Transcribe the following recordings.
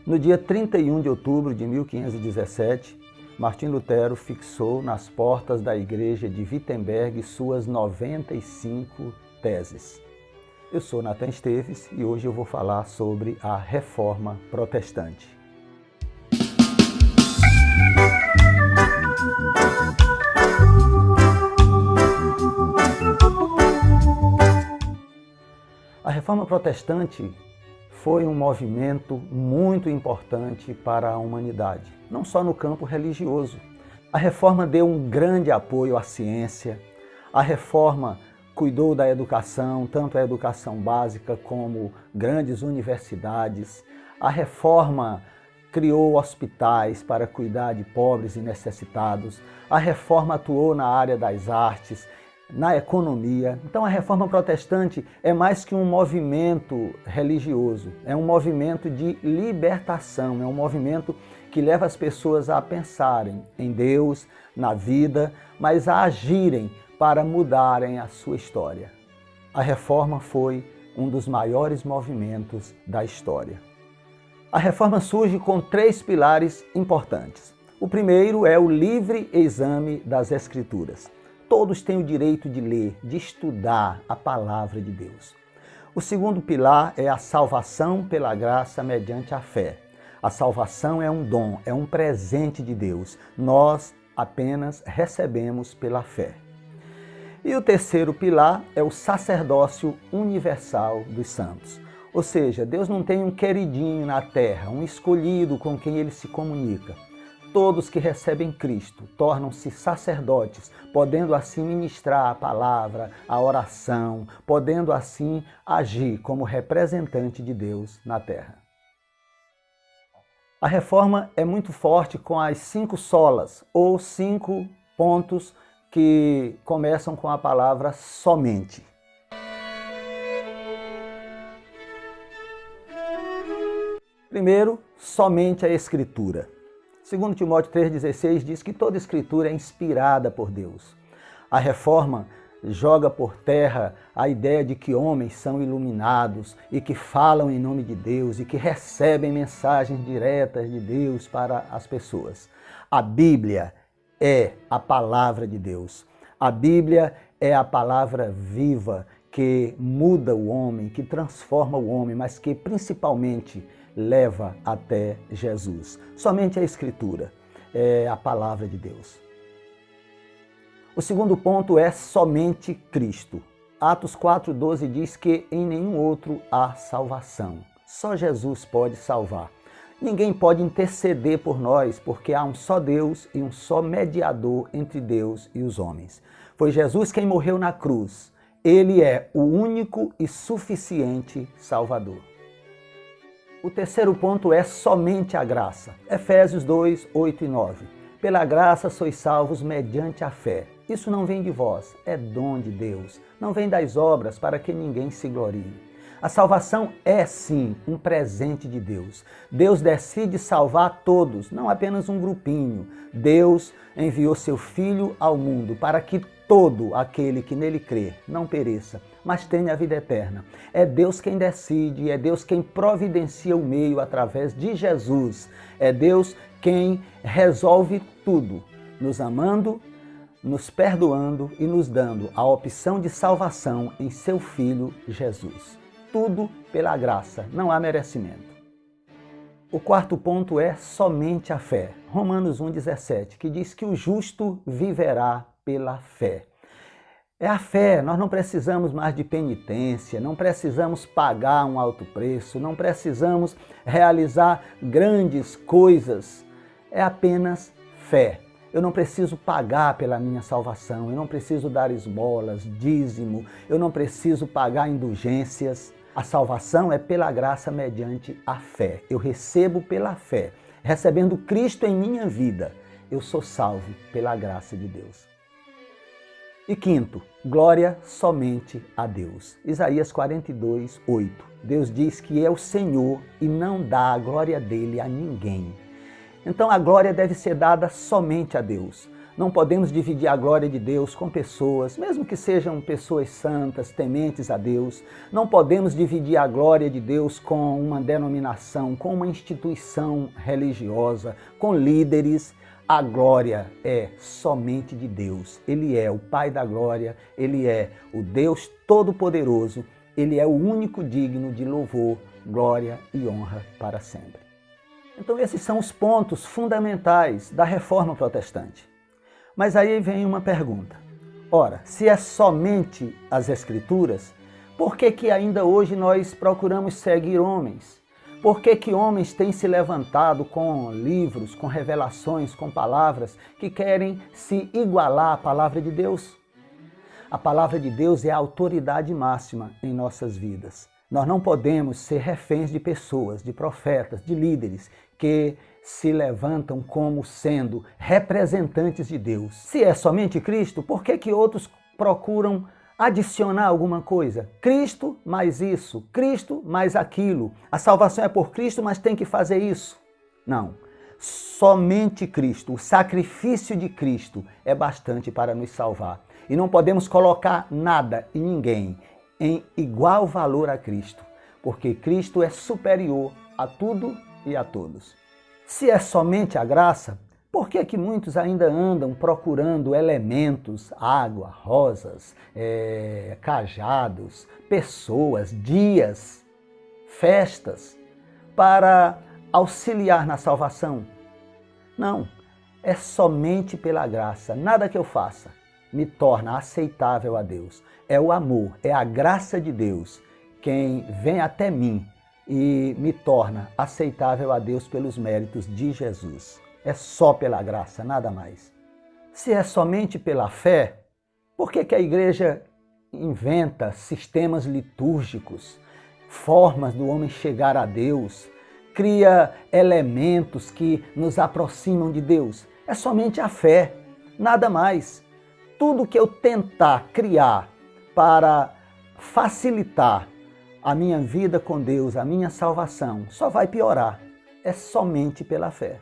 No dia 31 de outubro de 1517, Martim Lutero fixou nas portas da igreja de Wittenberg suas 95 teses. Eu sou Nathan Esteves e hoje eu vou falar sobre a Reforma Protestante. A Reforma Protestante foi um movimento muito importante para a humanidade, não só no campo religioso. A Reforma deu um grande apoio à ciência, a Reforma cuidou da educação, tanto a educação básica como grandes universidades. A Reforma criou hospitais para cuidar de pobres e necessitados. A Reforma atuou na área das artes, na economia. Então a Reforma Protestante é mais que um movimento religioso, é um movimento de libertação, é um movimento que leva as pessoas a pensarem em Deus, na vida, mas a agirem para mudarem a sua história. A Reforma foi um dos maiores movimentos da história. A Reforma surge com 3 pilares importantes. O primeiro é o livre exame das Escrituras. Todos têm o direito de ler, de estudar a palavra de Deus. O segundo pilar é a salvação pela graça mediante a fé. A salvação é um dom, é um presente de Deus. Nós apenas recebemos pela fé. E o terceiro pilar é o sacerdócio universal dos santos. Ou seja, Deus não tem um queridinho na terra, um escolhido com quem ele se comunica. Todos que recebem Cristo tornam-se sacerdotes, podendo assim ministrar a palavra, a oração, podendo assim agir como representante de Deus na terra. A Reforma é muito forte com as 5 solas, ou 5 pontos que começam com a palavra somente. Primeiro, somente a Escritura. Segundo Timóteo 3,16 diz que toda Escritura é inspirada por Deus. A Reforma joga por terra a ideia de que homens são iluminados e que falam em nome de Deus e que recebem mensagens diretas de Deus para as pessoas. A Bíblia é a palavra de Deus. A Bíblia é a palavra viva que muda o homem, que transforma o homem, mas que principalmente leva até Jesus. Somente a Escritura é a palavra de Deus. O segundo ponto é somente Cristo. Atos 4,12 diz que em nenhum outro há salvação. Só Jesus pode salvar. Ninguém pode interceder por nós, porque há um só Deus e um só mediador entre Deus e os homens. Foi Jesus quem morreu na cruz. Ele é o único e suficiente Salvador. O terceiro ponto é somente a graça. Efésios 2, 8 e 9. Pela graça sois salvos mediante a fé. Isso não vem de vós, é dom de Deus. Não vem das obras para que ninguém se glorie. A salvação é sim um presente de Deus. Deus decide salvar todos, não apenas um grupinho. Deus enviou seu Filho ao mundo para que todo aquele que nele crê não pereça, mas tenha a vida eterna. É Deus quem decide, é Deus quem providencia o meio através de Jesus. É Deus quem resolve tudo, nos amando, nos perdoando e nos dando a opção de salvação em seu Filho Jesus. Tudo pela graça, não há merecimento. O quarto ponto é somente a fé. Romanos 1,17, que diz que o justo viverá pela fé. É a fé, nós não precisamos mais de penitência, não precisamos pagar um alto preço, não precisamos realizar grandes coisas. É apenas fé. Eu não preciso pagar pela minha salvação, eu não preciso dar esmolas, dízimo, eu não preciso pagar indulgências. A salvação é pela graça mediante a fé. Eu recebo pela fé. Recebendo Cristo em minha vida, eu sou salvo pela graça de Deus. E quinto, glória somente a Deus. Isaías 42, 8. Deus diz que é o Senhor e não dá a glória dele a ninguém. Então a glória deve ser dada somente a Deus. Não podemos dividir a glória de Deus com pessoas, mesmo que sejam pessoas santas, tementes a Deus. Não podemos dividir a glória de Deus com uma denominação, com uma instituição religiosa, com líderes. A glória é somente de Deus. Ele é o Pai da glória, Ele é o Deus Todo-Poderoso, Ele é o único digno de louvor, glória e honra para sempre. Então esses são os pontos fundamentais da Reforma Protestante. Mas aí vem uma pergunta. Ora, se é somente as Escrituras, por que ainda hoje nós procuramos seguir homens? Por que homens têm se levantado com livros, com revelações, com palavras que querem se igualar à palavra de Deus? A palavra de Deus é a autoridade máxima em nossas vidas. Nós não podemos ser reféns de pessoas, de profetas, de líderes que se levantam como sendo representantes de Deus. Se é somente Cristo, por que outros procuram adicionar alguma coisa? Cristo mais isso, Cristo mais aquilo. A salvação é por Cristo, mas tem que fazer isso. Não. Somente Cristo, o sacrifício de Cristo é bastante para nos salvar. E não podemos colocar nada e ninguém em igual valor a Cristo, porque Cristo é superior a tudo e a todos. Se é somente a graça, por que muitos ainda andam procurando elementos, água, rosas, cajados, pessoas, dias, festas, para auxiliar na salvação? Não, é somente pela graça. Nada que eu faça me torna aceitável a Deus. É o amor, é a graça de Deus quem vem até mim e me torna aceitável a Deus pelos méritos de Jesus. É só pela graça, nada mais. Se é somente pela fé, por que a igreja inventa sistemas litúrgicos, formas do homem chegar a Deus, cria elementos que nos aproximam de Deus? É somente a fé, nada mais. Tudo que eu tentar criar para facilitar a minha vida com Deus, a minha salvação, só vai piorar. É somente pela fé.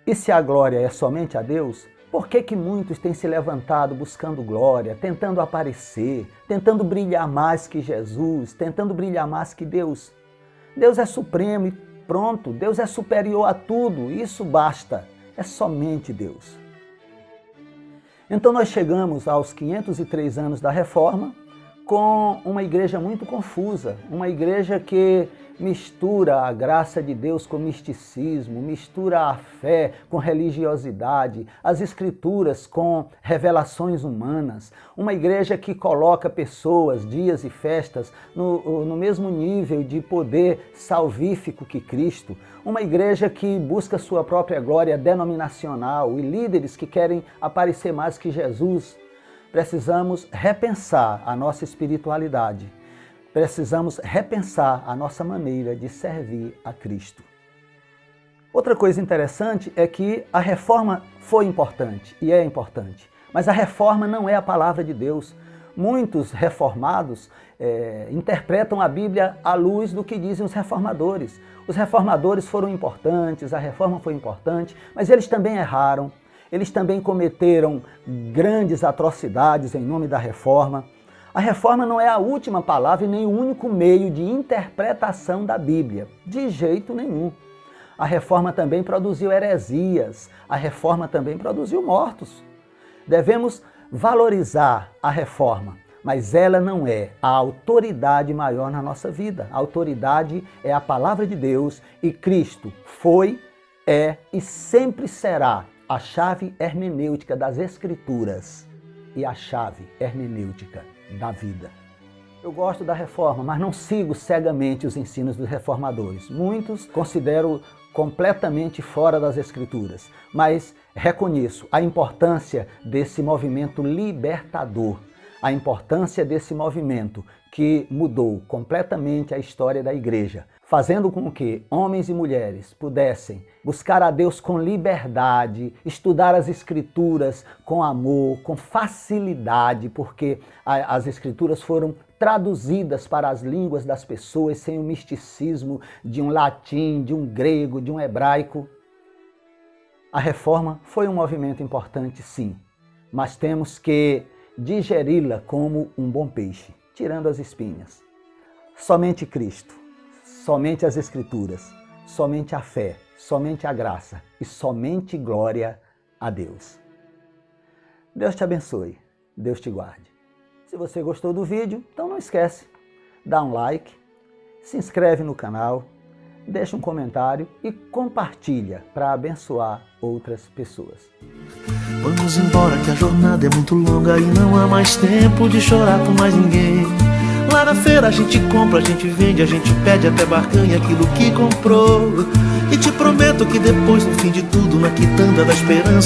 E se a glória é somente a Deus, por que muitos têm se levantado buscando glória, tentando aparecer, tentando brilhar mais que Jesus, tentando brilhar mais que Deus? Deus é supremo e pronto, Deus é superior a tudo, isso basta, é somente Deus. Então nós chegamos aos 503 anos da Reforma com uma igreja muito confusa, uma igreja que mistura a graça de Deus com misticismo, mistura a fé com religiosidade, as escrituras com revelações humanas, uma igreja que coloca pessoas, dias e festas no mesmo nível de poder salvífico que Cristo, uma igreja que busca sua própria glória denominacional e líderes que querem aparecer mais que Jesus. Precisamos repensar a nossa espiritualidade. Precisamos repensar a nossa maneira de servir a Cristo. Outra coisa interessante é que a reforma foi importante e é importante, mas a reforma não é a palavra de Deus. Muitos reformados interpretam a Bíblia à luz do que dizem os reformadores. Os reformadores foram importantes, a reforma foi importante, mas eles também erraram. Eles também cometeram grandes atrocidades em nome da reforma. A reforma não é a última palavra e nem o único meio de interpretação da Bíblia, de jeito nenhum. A reforma também produziu heresias, a reforma também produziu mortos. Devemos valorizar a reforma, mas ela não é a autoridade maior na nossa vida. A autoridade é a palavra de Deus e Cristo foi, é e sempre será a chave hermenêutica das Escrituras e a chave hermenêutica da vida. Eu gosto da reforma, mas não sigo cegamente os ensinos dos reformadores. Muitos considero completamente fora das Escrituras, mas reconheço a importância desse movimento libertador, a importância desse movimento que mudou completamente a história da igreja, fazendo com que homens e mulheres pudessem buscar a Deus com liberdade, estudar as Escrituras com amor, com facilidade, porque as Escrituras foram traduzidas para as línguas das pessoas sem o misticismo de um latim, de um grego, de um hebraico. A reforma foi um movimento importante, sim, mas temos que digeri-la como um bom peixe, tirando as espinhas. Somente Cristo, somente as Escrituras, somente a fé, somente a graça e somente glória a Deus. Deus te abençoe, Deus te guarde. Se você gostou do vídeo, então não esquece, dá um like, se inscreve no canal, deixa um comentário e compartilha para abençoar outras pessoas. Vamos embora que a jornada é muito longa e não há mais tempo de chorar por mais ninguém. Lá na feira a gente compra, a gente vende, a gente pede até barganha aquilo que comprou. E te prometo que depois, no fim de tudo, na quitanda da esperança,